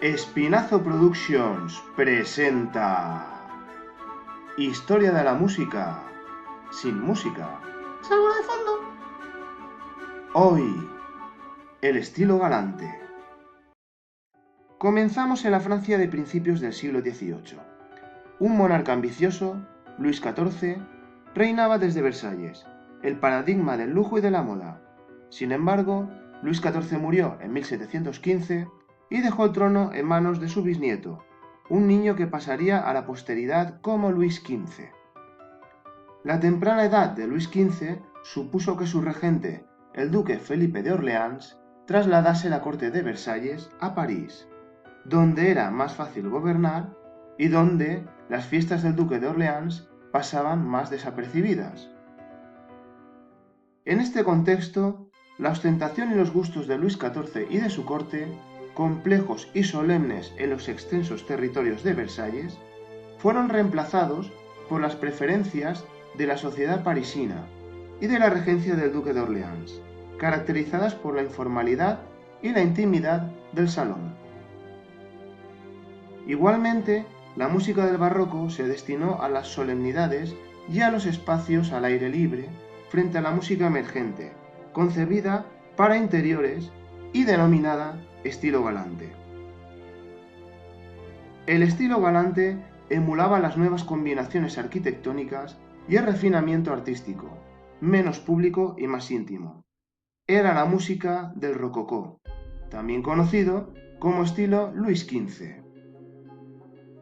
Espinazo Productions presenta Historia de la música sin música. Salvo de fondo. Hoy, el estilo galante. Comenzamos en la Francia de principios del siglo XVIII. Un monarca ambicioso, Luis XIV, reinaba desde Versalles, el paradigma del lujo y de la moda. Sin embargo, Luis XIV murió en 1715 y dejó el trono en manos de su bisnieto, un niño que pasaría a la posteridad como Luis XV. La temprana edad de Luis XV supuso que su regente, el duque Felipe de Orleans, trasladase la corte de Versalles a París, donde era más fácil gobernar y donde las fiestas del duque de Orleans pasaban más desapercibidas. En este contexto, la ostentación y los gustos de Luis XIV y de su corte, complejos y solemnes en los extensos territorios de Versalles, fueron reemplazados por las preferencias de la sociedad parisina y de la regencia del duque de Orleans, caracterizadas por la informalidad y la intimidad del salón. Igualmente, la música del barroco se destinó a las solemnidades y a los espacios al aire libre frente a la música emergente, concebida para interiores y denominada estilo galante. El estilo galante emulaba las nuevas combinaciones arquitectónicas y el refinamiento artístico, menos público y más íntimo. Era la música del rococó, también conocido como estilo Luis XV.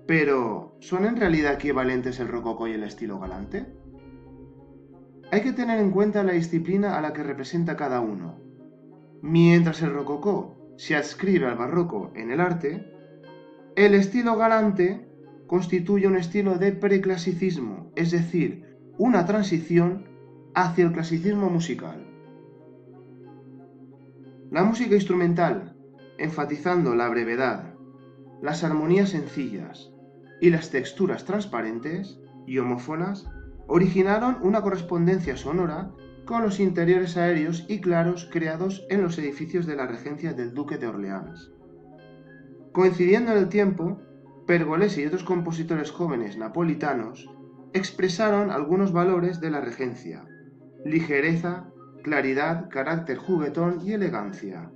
Pero, ¿son en realidad equivalentes el rococó y el estilo galante? Hay que tener en cuenta la disciplina a la que representa cada uno. Mientras el rococó se adscribe al barroco en el arte, el estilo galante constituye un estilo de preclasicismo, es decir, una transición hacia el clasicismo musical. La música instrumental, enfatizando la brevedad, las armonías sencillas y las texturas transparentes y homófonas, originaron una correspondencia sonora con los interiores aéreos y claros creados en los edificios de la regencia del duque de Orleans. Coincidiendo en el tiempo, Pergolesi y otros compositores jóvenes napolitanos expresaron algunos valores de la regencia: ligereza, claridad, carácter juguetón y elegancia.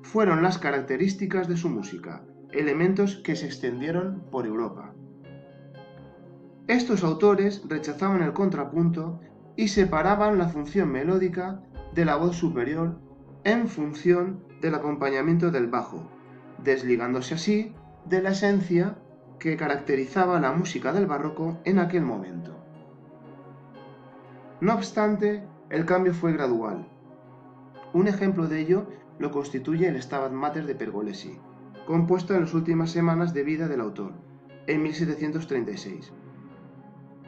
Fueron las características de su música, elementos que se extendieron por Europa. Estos autores rechazaban el contrapunto y separaban la función melódica de la voz superior en función del acompañamiento del bajo, desligándose así de la esencia que caracterizaba la música del barroco en aquel momento. No obstante, el cambio fue gradual. Un ejemplo de ello lo constituye el Stabat Mater de Pergolesi, compuesto en las últimas semanas de vida del autor, en 1736.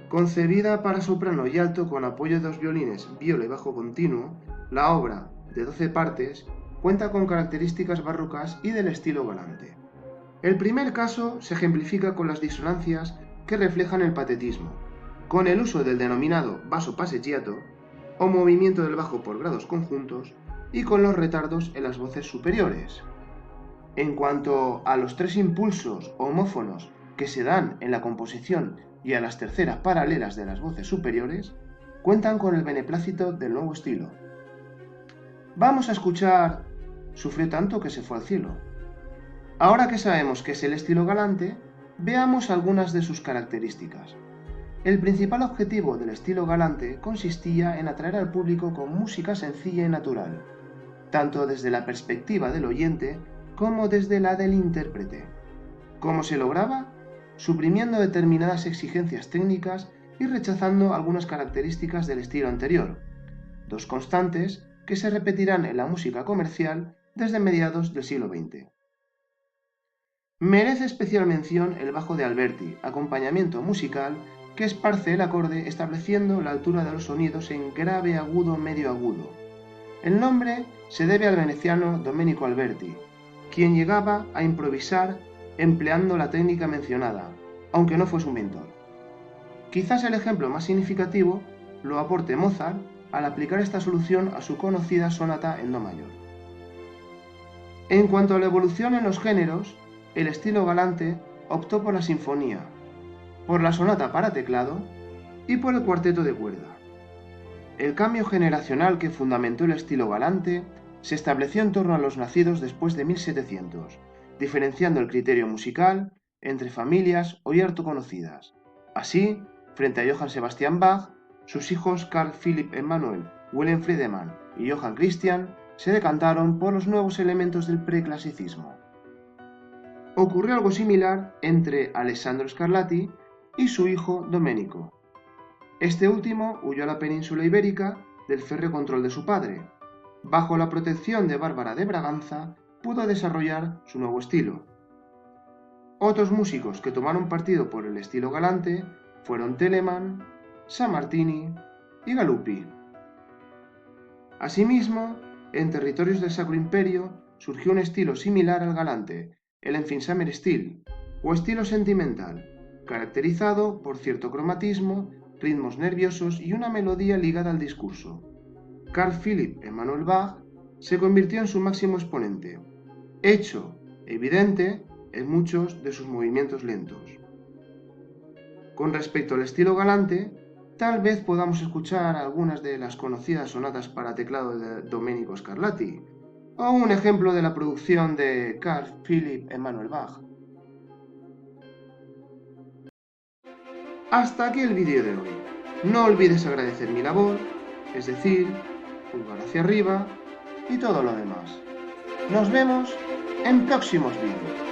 Concebida para soprano y alto con apoyo de dos violines, viola y bajo continuo, la obra, de 12 partes, cuenta con características barrocas y del estilo galante. El primer caso se ejemplifica con las disonancias que reflejan el patetismo, con el uso del denominado basso passeggiato, o movimiento del bajo por grados conjuntos, y con los retardos en las voces superiores. En cuanto a los tres impulsos homófonos que se dan en la composición y a las terceras paralelas de las voces superiores, cuentan con el beneplácito del nuevo estilo. Vamos a escuchar Sufrió tanto que se fue al cielo. Ahora que sabemos qué es el estilo galante, veamos algunas de sus características. El principal objetivo del estilo galante consistía en atraer al público con música sencilla y natural, tanto desde la perspectiva del oyente como desde la del intérprete. ¿Cómo se lograba? Suprimiendo determinadas exigencias técnicas y rechazando algunas características del estilo anterior, dos constantes que se repetirán en la música comercial desde mediados del siglo XX. Merece especial mención el bajo de Alberti, acompañamiento musical que esparce el acorde estableciendo la altura de los sonidos en grave, agudo, medio agudo. El nombre se debe al veneciano Domenico Alberti, quien llegaba a improvisar empleando la técnica mencionada, aunque no fue su mentor. Quizás el ejemplo más significativo lo aporte Mozart al aplicar esta solución a su conocida sonata en do mayor. En cuanto a la evolución en los géneros, el estilo Galante optó por la sinfonía, por la sonata para teclado y por el cuarteto de cuerda. El cambio generacional que fundamentó el estilo Galante se estableció en torno a los nacidos después de 1700, diferenciando el criterio musical entre familias hoy harto conocidas. Así, frente a Johann Sebastian Bach, sus hijos Carl Philipp Emanuel, Wilhelm Friedemann y Johann Christian se decantaron por los nuevos elementos del preclasicismo. Ocurrió algo similar entre Alessandro Scarlatti y su hijo Domenico. Este último huyó a la península ibérica del férreo control de su padre. Bajo la protección de Bárbara de Braganza, pudo desarrollar su nuevo estilo. Otros músicos que tomaron partido por el estilo Galante fueron Telemann, Sammartini y Galuppi. Asimismo, en territorios del Sacro Imperio surgió un estilo similar al Galante, el Empfindsamer Stil, o estilo sentimental, caracterizado por cierto cromatismo, ritmos nerviosos y una melodía ligada al discurso. Carl Philipp Emanuel Bach se convirtió en su máximo exponente, hecho evidente en muchos de sus movimientos lentos. Con respecto al estilo Galante, tal vez podamos escuchar algunas de las conocidas sonatas para teclado de Domenico Scarlatti, o un ejemplo de la producción de Carl Philipp Emanuel Bach. Hasta aquí el vídeo de hoy. No olvides agradecer mi labor, es decir, pulgar hacia arriba y todo lo demás. Nos vemos en próximos vídeos.